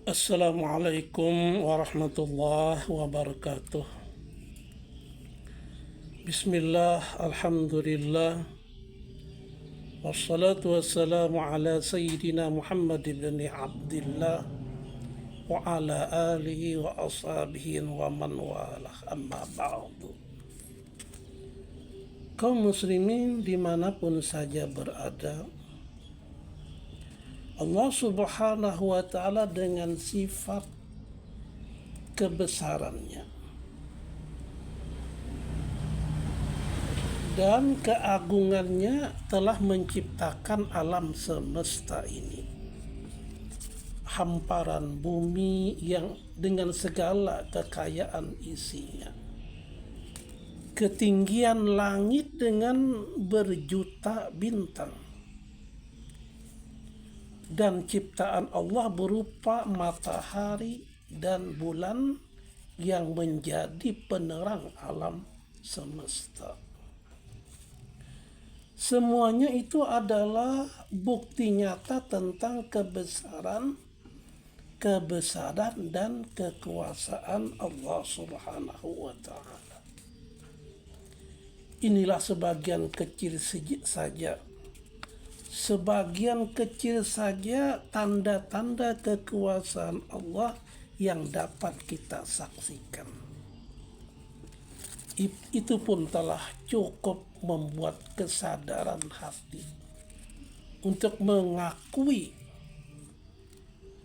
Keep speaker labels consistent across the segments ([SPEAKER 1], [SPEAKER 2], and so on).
[SPEAKER 1] Assalamualaikum warahmatullahi wabarakatuh. Bismillah, alhamdulillah, wassalatu wassalamu ala sayyidina Muhammad ibn Abdillah wa ala alihi wa ashabihi wa man walah, amma ba'du. Kaum muslimin dimanapun saja berada, Allah subhanahu wa ta'ala dengan sifat kebesarannya dan keagungannya telah menciptakan alam semesta ini, hamparan bumi yang dengan segala kekayaan isinya, ketinggian langit dengan berjuta bintang, dan ciptaan Allah berupa matahari dan bulan yang menjadi penerang alam semesta. Semuanya itu adalah bukti nyata tentang kebesaran dan kekuasaan Allah Subhanahu wa ta'ala. Inilah sebagian kecil saja tanda-tanda kekuasaan Allah yang dapat kita saksikan. Itu pun telah cukup membuat kesadaran hati untuk mengakui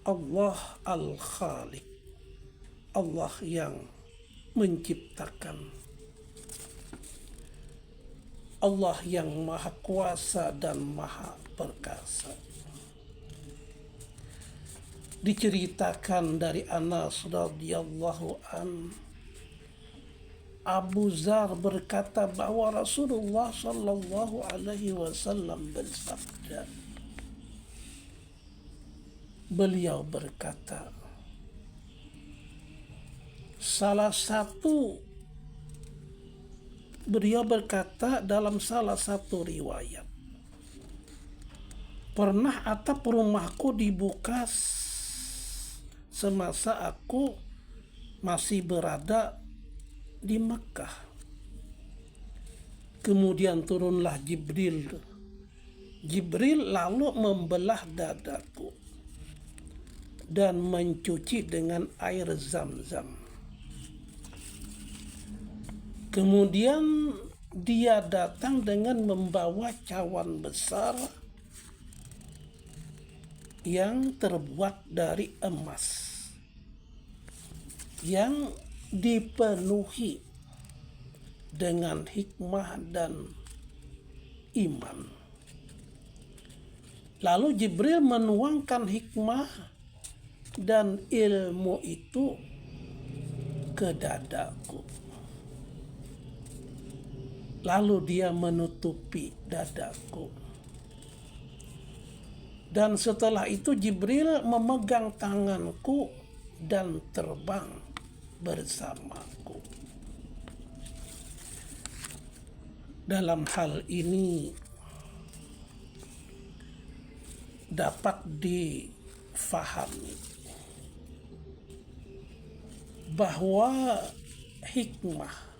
[SPEAKER 1] Allah Al-Khaliq, Allah yang menciptakan, Allah yang maha kuasa dan maha perkasa. Diceritakan dari Anas radhiyallahu an, Abu Dzar berkata bahwa Rasulullah Shallallahu Alaihi Wasallam bersabda. Beliau berkata, dalam salah satu riwayat, pernah atap rumahku dibuka semasa aku masih berada di Mekah. Kemudian turunlah Jibril lalu membelah dadaku dan mencuci dengan air Zam-Zam. Kemudian dia datang dengan membawa cawan besar yang terbuat dari emas, yang dipenuhi dengan hikmah dan iman. Lalu Jibril menuangkan hikmah dan ilmu itu ke dadaku. Lalu dia menutupi dadaku. Dan setelah itu Jibril memegang tanganku dan terbang bersamaku. Dalam hal ini dapat difahami bahwa hikmah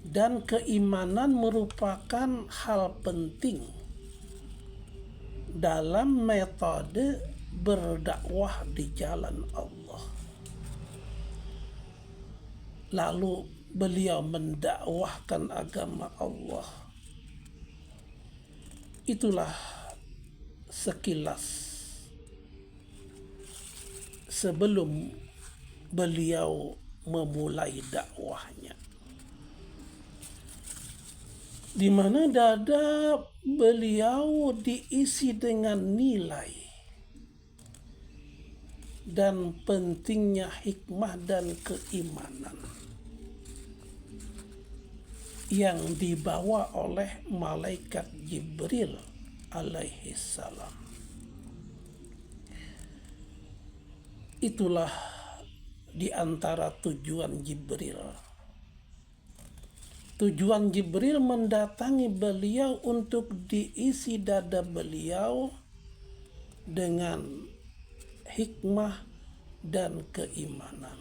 [SPEAKER 1] dan keimanan merupakan hal penting dalam metode berdakwah di jalan Allah. Lalu beliau mendakwahkan agama Allah. Itulah sekilas sebelum beliau memulai dakwahnya, di mana dada beliau diisi dengan nilai dan pentingnya hikmah dan keimanan yang dibawa oleh malaikat Jibril alaihi salam. Itulah di antara tujuan Jibril. Tujuan Jibril mendatangi beliau untuk diisi dada beliau dengan hikmah, dan keimanan.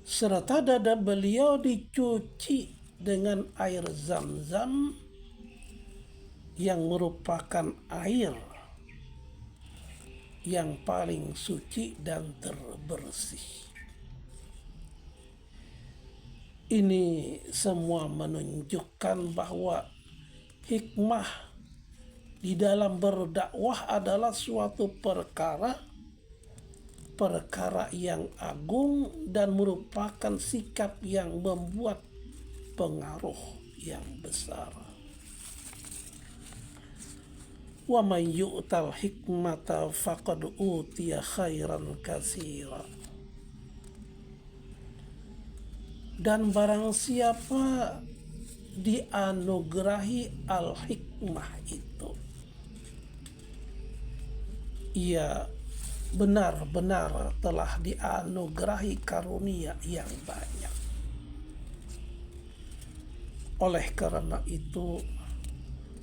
[SPEAKER 1] Serta dada beliau dicuci dengan air Zam-Zam yang merupakan air yang paling suci dan terbersih. Ini semua menunjukkan bahwa hikmah di dalam berdakwah adalah suatu perkara yang agung dan merupakan sikap yang membuat pengaruh yang besar. Wa man yu'tal hikmata faqad utiya khairan katsira. Dan barang siapa dianugerahi al-hikmah itu, ia benar-benar telah dianugerahi karunia yang banyak. Oleh karena itu,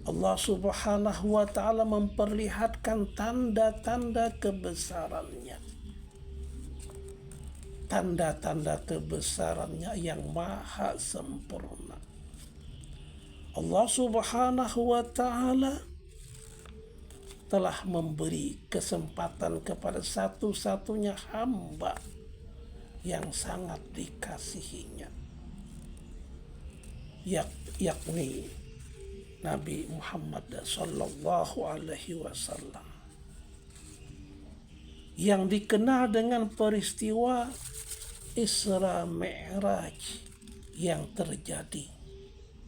[SPEAKER 1] Allah Subhanahu wa ta'ala memperlihatkan tanda-tanda kebesarannya. Tanda-tanda kebesarannya yang maha sempurna. Allah Subhanahu wa ta'ala telah memberi kesempatan kepada satu-satunya hamba yang sangat dikasihinya, yakni Nabi Muhammad sallallahu alaihi wasallam, yang dikenal dengan peristiwa Isra Mi'raj yang terjadi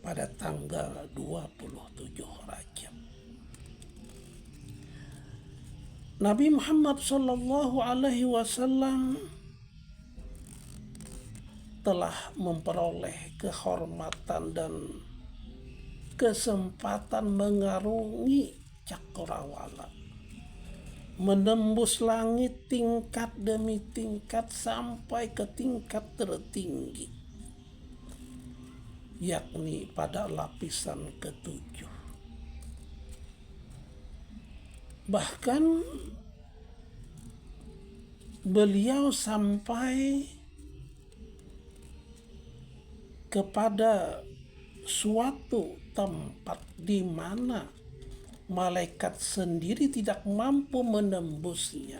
[SPEAKER 1] pada tanggal 27 Rajab. Nabi Muhammad sallallahu alaihi wasallam telah memperoleh kehormatan dan kesempatan mengarungi cakrawala, menembus langit tingkat demi tingkat sampai ke tingkat tertinggi, yakni pada lapisan ketujuh. Bahkan beliau sampai kepada suatu tempat di mana malaikat sendiri tidak mampu menembusnya,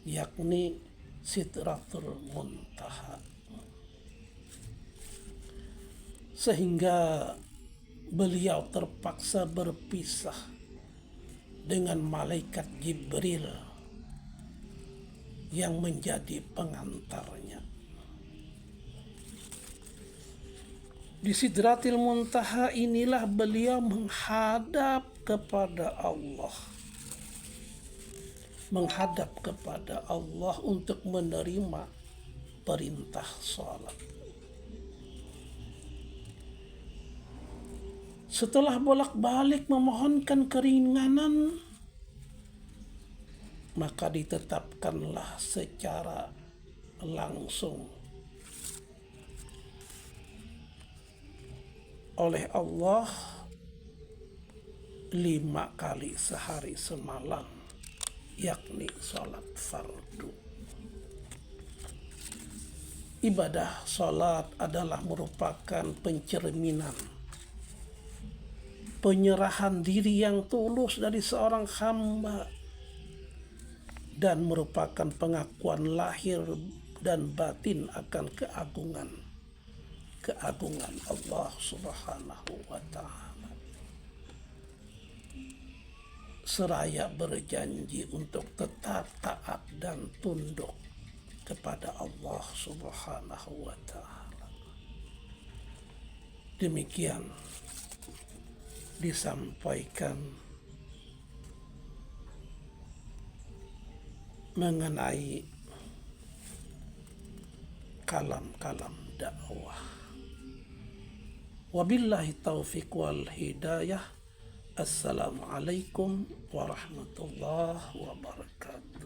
[SPEAKER 1] yakni Sidratul Muntaha. Sehingga beliau terpaksa berpisah dengan malaikat Jibril yang menjadi pengantarnya. Di Sidratil Muntaha inilah beliau menghadap kepada Allah. Menghadap kepada Allah untuk menerima perintah salat. Setelah bolak-balik memohonkan keringanan, maka ditetapkanlah secara langsung oleh Allah 5 kali sehari semalam, yakni sholat fardu. Ibadah sholat adalah merupakan pencerminan penyerahan diri yang tulus dari seorang hamba dan merupakan pengakuan lahir dan batin akan keagungan Allah Subhanahu wa ta'ala, seraya berjanji untuk tetap taat dan tunduk kepada Allah Subhanahu wa ta'ala. Demikian disampaikan mengenai kalam-kalam dakwah. Wabillahi taufiq wal hidayah. Assalamualaikum warahmatullahi wabarakatuh.